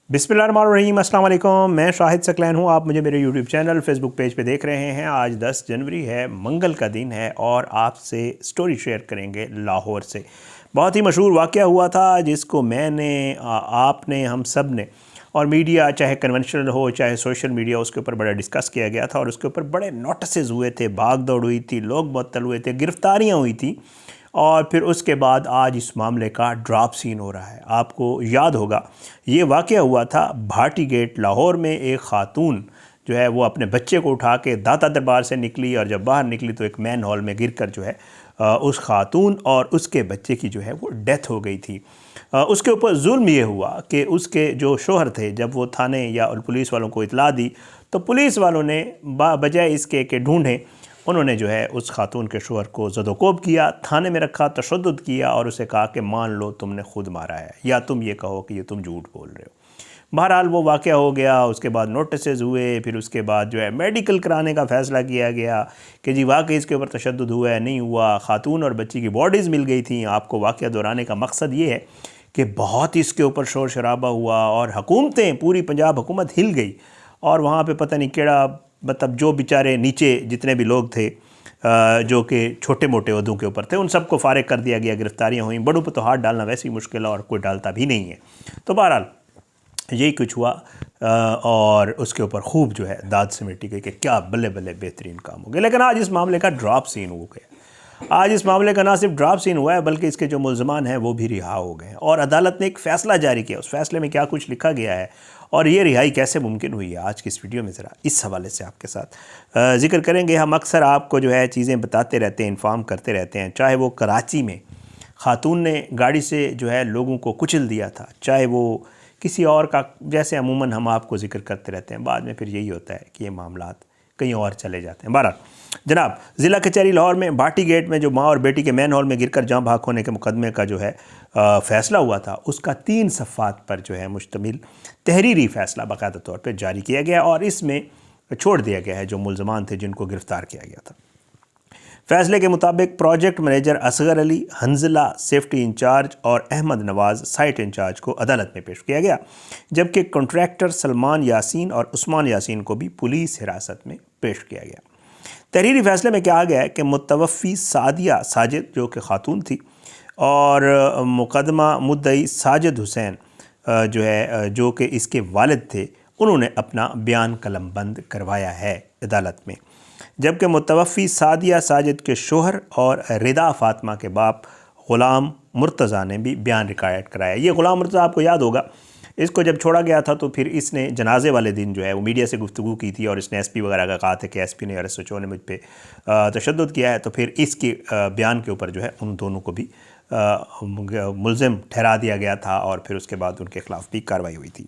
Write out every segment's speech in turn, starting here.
बिस्मिल्लाहिर्रहमानिर्रहीम, अस्सलाम वालेकुम। मैं शाहिद सकलैन हूँ। आप मुझे मेरे यूट्यूब चैनल फेसबुक पेज पे देख रहे हैं। आज 10 जनवरी है, मंगल का दिन है और आपसे स्टोरी शेयर करेंगे लाहौर से। बहुत ही मशहूर वाक़या हुआ था जिसको मैंने आपने हम सब ने और मीडिया, चाहे कन्वेंशनल हो चाहे सोशल मीडिया, उसके ऊपर बड़ा डिस्कस किया गया था और उसके ऊपर बड़े नोटिस हुए थे, भाग दौड़ हुई थी, लोग मुअत्तल हुए थे, गिरफ्तारियाँ हुई थी और फिर उसके बाद आज इस मामले का ड्रॉप सीन हो रहा है। आपको याद होगा ये वाक़या हुआ था भाटी गेट लाहौर में। एक ख़ातून जो है वो अपने बच्चे को उठा के दाता दरबार से निकली और जब बाहर निकली तो एक मैन हॉल में गिरकर जो है उस ख़ातून और उसके बच्चे की जो है वो डेथ हो गई थी। उसके ऊपर जुल्म ये हुआ कि उसके जो शोहर थे, जब वो थाने या पुलिस वालों को इतला दी तो पुलिस वालों ने बजाय इसके कि ढूंढें, उन्होंने जो है उस खातून के शोहर को ज़दोकोब किया, थाने में रखा, तशद्दुद किया और उसे कहा कि मान लो तुमने खुद मारा है या तुम ये कहो कि ये तुम झूठ बोल रहे हो। बहरहाल वो वाक़या हो गया, उसके बाद नोटिस हुए, फिर उसके बाद जो है मेडिकल कराने का फ़ैसला किया गया कि जी वाकई इसके ऊपर तशद्दुद हुआ है, नहीं हुआ। खातून और बच्ची की बॉडीज़ मिल गई थी। आपको वाक़या दोहराने का मकसद ये है कि बहुत इसके ऊपर शोर शराबा हुआ और हुकूमतें, पूरी पंजाब हुकूमत हिल गई और वहाँ पे पता नहीं केड़ा, मतलब जो बेचारे नीचे जितने भी लोग थे जो कि छोटे मोटे ओहदों के ऊपर थे, उन सबको फारिग कर दिया गया। गिरफ्तारियाँ हुई। बड़ों पर तो हाथ डालना वैसे ही मुश्किल है और कोई डालता भी नहीं है। तो बहरहाल यही कुछ हुआ और उसके ऊपर खूब जो है दाद समेटी गई कि क्या बल्ले बल्ले बेहतरीन काम हो गया। लेकिन आज इस मामले का ड्रॉप सीन हो गया। आज इस मामले का ना सिर्फ ड्रॉप सीन हुआ है बल्कि इसके जो मुल्ज़मान हैं वो भी रिहा हो गए हैं और अदालत ने एक फ़ैसला जारी किया। उस फैसले में क्या कुछ लिखा गया है और ये रिहाई कैसे मुमकिन हुई है, आज की इस वीडियो में ज़रा इस हवाले से आपके साथ ज़िक्र करेंगे। हम अक्सर आपको जो है चीज़ें बताते रहते हैं, इन्फॉर्म करते रहते हैं। चाहे वो कराची में खातून ने गाड़ी से जो है लोगों को कुचल दिया था, चाहे वो किसी और का, जैसे अमूमन हम आपको ज़िक्र करते रहते हैं, बाद में फिर यही होता है कि ये मामलात कहीं और चले जाते हैं। बहरहाल जनाब, ज़िला कचहरी लाहौर में भाटी गेट में जो माँ और बेटी के मैन हॉल में गिरकर जाँ भाग होने के मुकदमे का जो है फ़ैसला हुआ था, उसका 3 सफ़ात पर जो है मुश्तमिल तहरीरी फ़ैसला बाकायदा तौर पर जारी किया गया और इसमें छोड़ दिया गया है जो मुल्ज़मान थे जिनको गिरफ़्तार किया गया था। फैसले के मुताबिक project manager Asghar Ali, Hanzala safety incharge और अहमद नवाज़ साइट इंचार्ज को अदालत में पेश किया गया, जबकि कॉन्ट्रैक्टर सलमान यासीन और उस्मान यासीन को भी पुलिस हिरासत में पेश किया गया। तहरीरी फैसले में कहा गया है कि मुतवफ़ी सादिया साजिद जो कि खातून थी और मुकदमा मुद्दई साजिद हुसैन जो है जो कि इसके वालिद थे, उन्होंने अपना बयान कलमबंद करवाया है अदालत में, जबकि मुतवफ़ी सादिया साजिद के शोहर और रिदा फ़ातिमा के बाप ग़ुलाम मुर्तज़ा ने भी बयान रिकॉर्ड कराया। ये ग़ुलाम मुर्तज़ा आपको याद होगा, इसको जब छोड़ा गया था तो फिर इसने जनाजे वाले दिन जो है वो मीडिया से गुफ्तगू की थी और इसने एसपी वगैरह का कहा था कि एसपी ने और एसएचओ ने मुझ पर तशद्दुद किया है, तो फिर इसके बयान के ऊपर जो है उन दोनों को भी मुल्ज़िम ठहरा दिया गया था और फिर उसके बाद उनके खिलाफ भी कार्रवाई हुई थी।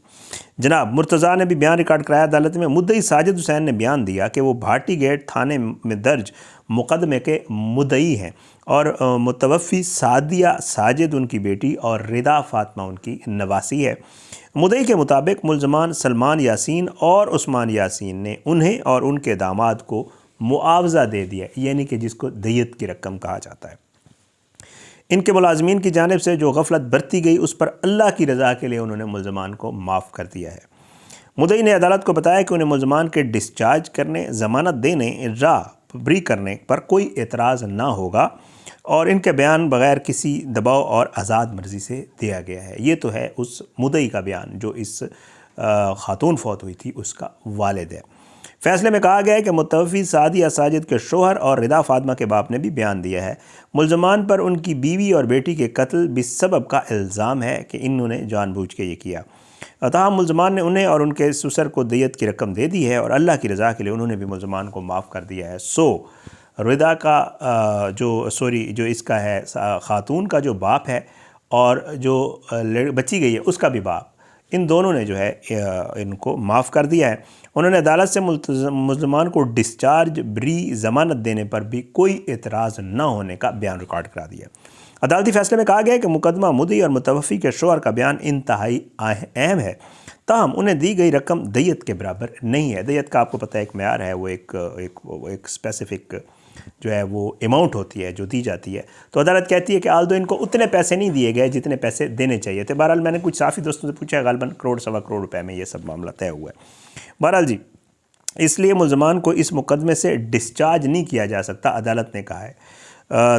जनाब मुर्तज़ा ने भी बयान रिकॉर्ड कराया अदालत में। मुद्दई साजिद हुसैन ने बयान दिया कि वो भाटी गेट थाने में दर्ज मुकदमे के मुद्दई हैं और मुतवफ़ी सादिया साजिद उनकी बेटी और रिदा फ़ातिमा उनकी नवासी है। मुद्दई के मुताबिक मुल्ज़मान सलमान यासीन और उस्मान यासीन ने उन्हें और उनके दामाद को मुआवजा दे दिया, यानी कि जिसको दय्यत की रकम कहा जाता है। इनके मुलाजमीन की जानिब से जो गफलत बरती गई उस पर अल्लाह की रज़ा के लिए उन्होंने मुल्ज़मान को माफ़ कर दिया है। मुद्दई ने अदालत को बताया कि उन्हें मुल्ज़मान के डिस्चार्ज करने, ज़मानत देने, बरी करने पर कोई एतराज़ ना होगा और इनके बयान बग़ैर किसी दबाव और आज़ाद मर्ज़ी से दिया गया है। ये तो है उस मुद्दई का बयान जो इस खातून फौत हुई थी उसका वालिद है। फैसले में कहा गया है कि मुतवफ़ी सादिया साजिद के शोहर और रिदा फ़ातिमा के बाप ने भी बयान दिया है। मुल्ज़मान पर उनकी बीवी और बेटी के कत्ल बिस्सबब का इल्ज़ाम है कि इन्होंने जानबूझ के ये किया। अतः मुल्ज़मान ने उन्हें और उनके ससुर को दय्यत की रकम दे दी है और अल्लाह की रज़ा के लिए उन्होंने भी मुल्ज़मान को माफ़ कर दिया है। सो रिदा का जो इसका है ख़ातून का जो बाप है और जो बच्ची गई है उसका भी बाप, इन दोनों ने जो है इनको माफ़ कर दिया है। उन्होंने अदालत से मुल्ज़मान को डिस्चार्ज, बरी, ज़मानत देने पर भी कोई एतराज़ न होने का बयान रिकॉर्ड करा दिया। अदालती फ़ैसले में कहा गया है कि मुकदमा मुद्दई और मुतवफ़ी के शोहर का बयान इंतहाई अहम है, ताहम उन्हें दी गई रकम दय्यत के बराबर नहीं है। दय्यत का आपको पता है एक मेयार है, वो एक स्पेसिफ़िक जो है वो अमाउंट होती है जो दी जाती है। तो अदालत कहती है कि आल्दो इनको उतने पैसे नहीं दिए गए जितने पैसे देने चाहिए थे। बहरहाल मैंने कुछ साफ़ी दोस्तों से पूछा, गालबन करोड़ सवा करोड़ रुपए में ये सब मामला तय हुआ है। बहरहाल जी, इसलिए मुल्ज़मान को इस मुकदमे से डिस्चार्ज नहीं किया जा सकता, अदालत ने कहा है।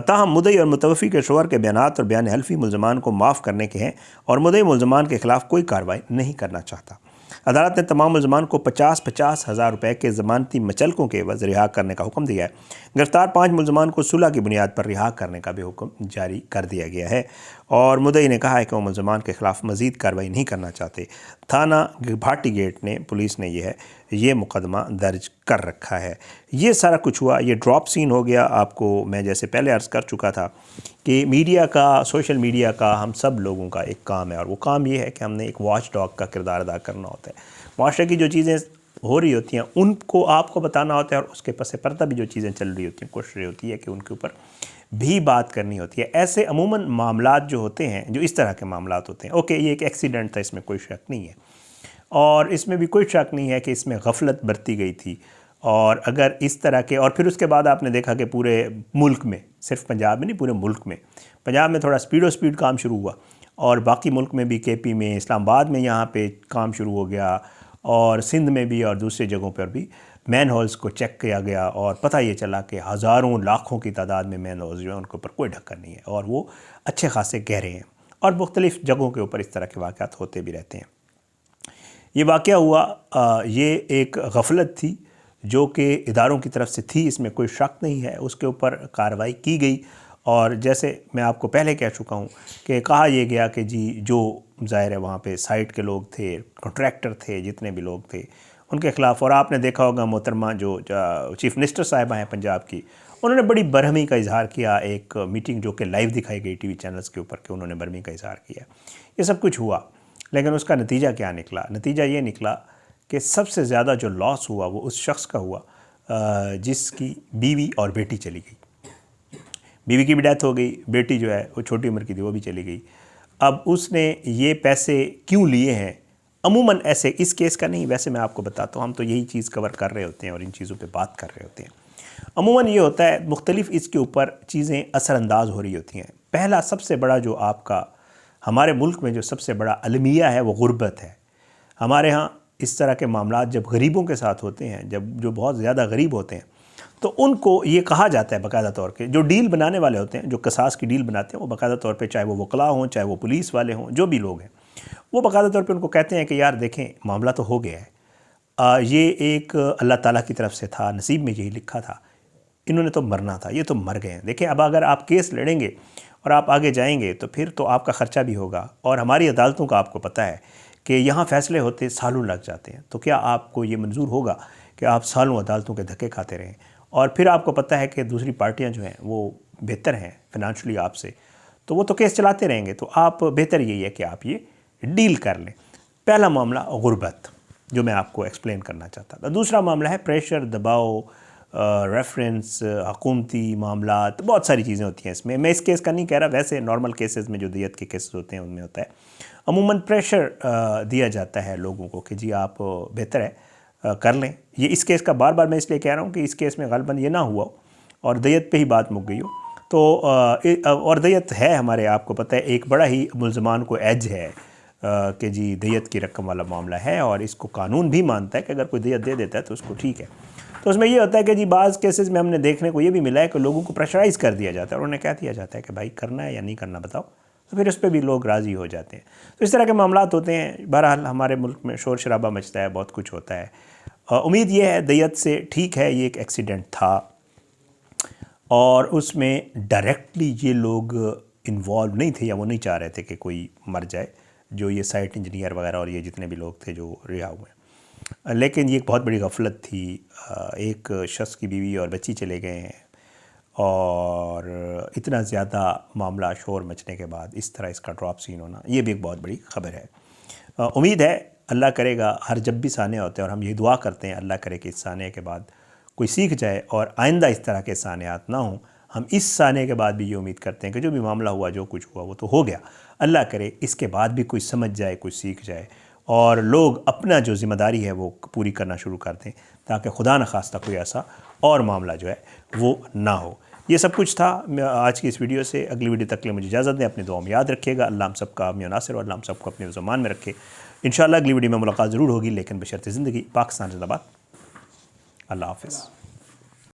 ताहम मुद्दई और मुतवफ़ी के शोहर के बयानात और बयान हल्फी मुल्ज़मान को माफ़ करने के हैं और मुद्दई मुल्ज़मान के ख़िलाफ़ कोई कार्रवाई नहीं करना चाहता। अदालत ने तमाम मुल्ज़मान को 50-50 हज़ार रुपये के ज़मानती मचलकों के एवज़ रिहा करने का हुक्म दिया है। गिरफ्तार 5 मुल्ज़मान को सुलह की बुनियाद पर रिहा करने का भी हुक्म जारी कर दिया गया है और मुद्दई ने कहा है कि वो मुल्ज़मान के ख़िलाफ़ मज़ीद कार्रवाई नहीं करना चाहते। थाना भाटी गेट ने पुलिस ने ये मुकदमा दर्ज कर रखा है। ये सारा कुछ हुआ, ये ड्रॉप सीन हो गया। आपको मैं जैसे पहले अर्ज़ कर चुका था कि मीडिया का, सोशल मीडिया का हम सब लोगों का एक काम है और वो काम ये है कि हमने एक वॉच डॉग का किरदार अदा करना होता है। माशरे की जो चीज़ें हो रही होती हैं उनको आपको बताना होता है और उसके पस पर्दा भी जो चीज़ें चल रही होती हैं कोशिश होती है कि उनके ऊपर भी बात करनी होती है। ऐसे अमूमन मामलात जो होते हैं, जो इस तरह के मामलात होते हैं, ओके ये एक एक्सीडेंट था, इसमें कोई शक नहीं है और इसमें भी कोई शक नहीं है कि इसमें गफलत बरती गई थी। और अगर इस तरह के, और फिर उसके बाद आपने देखा कि पूरे मुल्क में, सिर्फ पंजाब में नहीं पूरे मुल्क में, पंजाब में थोड़ा स्पीड काम शुरू हुआ और बाकी मुल्क में भी, KP में, इस्लामाबाद में यहाँ पे काम शुरू हो गया और सिंध में भी और दूसरी जगहों पर भी मैन होल्स को चेक किया गया और पता ये चला कि हज़ारों लाखों की तादाद में मैन होल्स जो हैं उनके ऊपर कोई ढक्कन नहीं है और वो अच्छे खासे गहरे हैं और मुख्तलिफ़ जगहों के ऊपर इस तरह के वाक़यात होते भी रहते हैं। ये वाक़या हुआ, ये एक गफलत थी जो कि इदारों की तरफ से थी, इसमें कोई शक नहीं है। उसके ऊपर कार्रवाई की गई और जैसे मैं आपको पहले कह चुका हूँ कि कहा यह गया कि जी जो ज़ाहिर है वहाँ पे साइट के लोग थे, कॉन्ट्रैक्टर थे, जितने भी लोग थे उनके ख़िलाफ़, और आपने देखा होगा मोहतरमा जो चीफ़ मिनिस्टर साहिबा हैं पंजाब की, उन्होंने बड़ी बरहमी का इजहार किया। एक मीटिंग जो कि लाइव दिखाई गई TV चैनल्स के ऊपर कि उन्होंने बरहमी का इजहार किया। ये सब कुछ हुआ, लेकिन उसका नतीजा क्या निकला? नतीजा ये निकला कि सबसे ज़्यादा जो लॉस हुआ वो उस शख्स का हुआ जिसकी बीवी और बेटी चली गई। बीवी की भी डेथ हो गई, बेटी जो है वो छोटी उम्र की थी, वो भी चली गई। अब उसने ये पैसे क्यों लिए हैं? अमूमन ऐसे, इस केस का नहीं, वैसे मैं आपको बताता हूँ, हम तो यही चीज़ कवर कर रहे होते हैं और इन चीज़ों पे बात कर रहे होते हैं। अमूमन ये होता है, मुख्तलिफ इसके ऊपर चीज़ें असरअंदाज हो रही होती हैं। पहला सबसे बड़ा जो आपका हमारे मुल्क में जो सबसे बड़ा अलमिया है वो गुर्बत है। हमारे यहाँ इस तरह के मामलात जब गरीबों के साथ होते हैं, जब जो बहुत ज़्यादा गरीब होते हैं, तो उनको ये कहा जाता है बाकायदा तौर पे, जो डील बनाने वाले होते हैं, जो कसास की डील बनाते हैं, वो बाकायदा तौर पे, चाहे वो वकला हों, चाहे वो पुलिस वाले हों, जो भी लोग हैं, वो बाकायदा तौर पे उनको कहते हैं कि यार देखें मामला तो हो गया है, ये एक अल्लाह ताला की तरफ से था, नसीब में यही लिखा था, इन्होंने तो मरना था, ये तो मर गए हैं। देखें अब अगर आप केस लड़ेंगे और आप आगे जाएंगे तो फिर तो आपका ख़र्चा भी होगा और हमारी अदालतों का आपको पता है कि यहाँ फ़ैसले होते सालों लग जाते हैं। तो क्या आपको ये मंजूर होगा कि आप सालों अदालतों के धक्के खाते रहें? और फिर आपको पता है कि दूसरी पार्टियाँ जो हैं वो बेहतर हैं फिनंशियली आपसे, तो वो तो केस चलाते रहेंगे। तो आप, बेहतर यही है कि आप ये डील कर लें। पहला मामला गुर्बत जो मैं आपको एक्सप्लेन करना चाहता था। दूसरा मामला है प्रेशर, दबाव, रेफरेंस, हुकूमती मामलात, बहुत सारी चीज़ें होती हैं इसमें। मैं इस केस का नहीं कह रहा, वैसे नॉर्मल केसेस में जो दियत के केसेस होते हैं उनमें होता है अमूमन प्रेशर दिया जाता है लोगों को कि जी आप बेहतर है कर लें। ये इस केस का बार बार मैं इसलिए कह रहा हूँ कि इस केस में ग़ालिबन ये ना हुआ हो और दियत पे ही बात मुक गई हो। तो और दियत है हमारे, आपको पता है, एक बड़ा ही मुल्ज़मान को एज है कि जी दियत की रकम वाला मामला है और इसको कानून भी मानता है कि अगर कोई दियत दे देता है तो उसको ठीक है। तो उसमें ये होता है कि जी बाज़ केसेस में हमने देखने को ये भी मिला है कि लोगों को प्रेशराइज़ कर दिया जाता है और उन्हें कह दिया जाता है कि भाई करना है या नहीं करना बताओ, तो फिर उस पर भी लोग राज़ी हो जाते हैं। तो इस तरह के मामलात होते हैं। बहरहाल हमारे मुल्क में शोर शराबा मचता है, बहुत कुछ होता है। उम्मीद ये है दियत से ठीक है, ये एक एक्सीडेंट था और उसमें डायरेक्टली ये लोग इन्वॉल्व नहीं थे या वो नहीं चाह रहे थे कि कोई मर जाए, जो ये साइट इंजीनियर वगैरह और ये जितने भी लोग थे जो रिहा हुए। लेकिन ये एक बहुत बड़ी गफलत थी। एक शख्स की बीवी और बच्ची चले गए हैं और इतना ज़्यादा मामला शोर मचने के बाद इस तरह इसका ड्रॉप सीन होना, ये भी एक बहुत बड़ी ख़बर है। उम्मीद है अल्लाह करेगा, हर जब भी साने होते हैं और हम ये दुआ करते हैं अल्लाह करे कि इस साने के बाद कोई सीख जाए और आइंदा इस तरह के सानेयात ना हों। हम इस साने के बाद भी ये उम्मीद करते हैं कि जो भी मामला हुआ, जो कुछ हुआ वो तो हो गया। अल्लाह करे इसके बाद भी कोई समझ जाए, कोई सीख जाए और लोग अपना जो ज़िम्मेदारी है वो पूरी करना शुरू कर दें, ताकि खुदा न खास्ता कोई ऐसा और मामला जो है वो ना हो। ये सब कुछ था आज की इस वीडियो से। अगली वीडियो तक के लिए मुझे इजाज़त दें। अपनी दुआ में याद रखिएगा। अल्लाह हम सबका मियां नासिर और अल्लाह हम सबको अपने ज़मान में रखे। इंशाअल्लाह अगली वीडियो में मुलाकात ज़रूर होगी, लेकिन बशर्ते ज़िंदगी। पाकिस्तान जिंदाबाद। अल्लाह हाफ़िज़।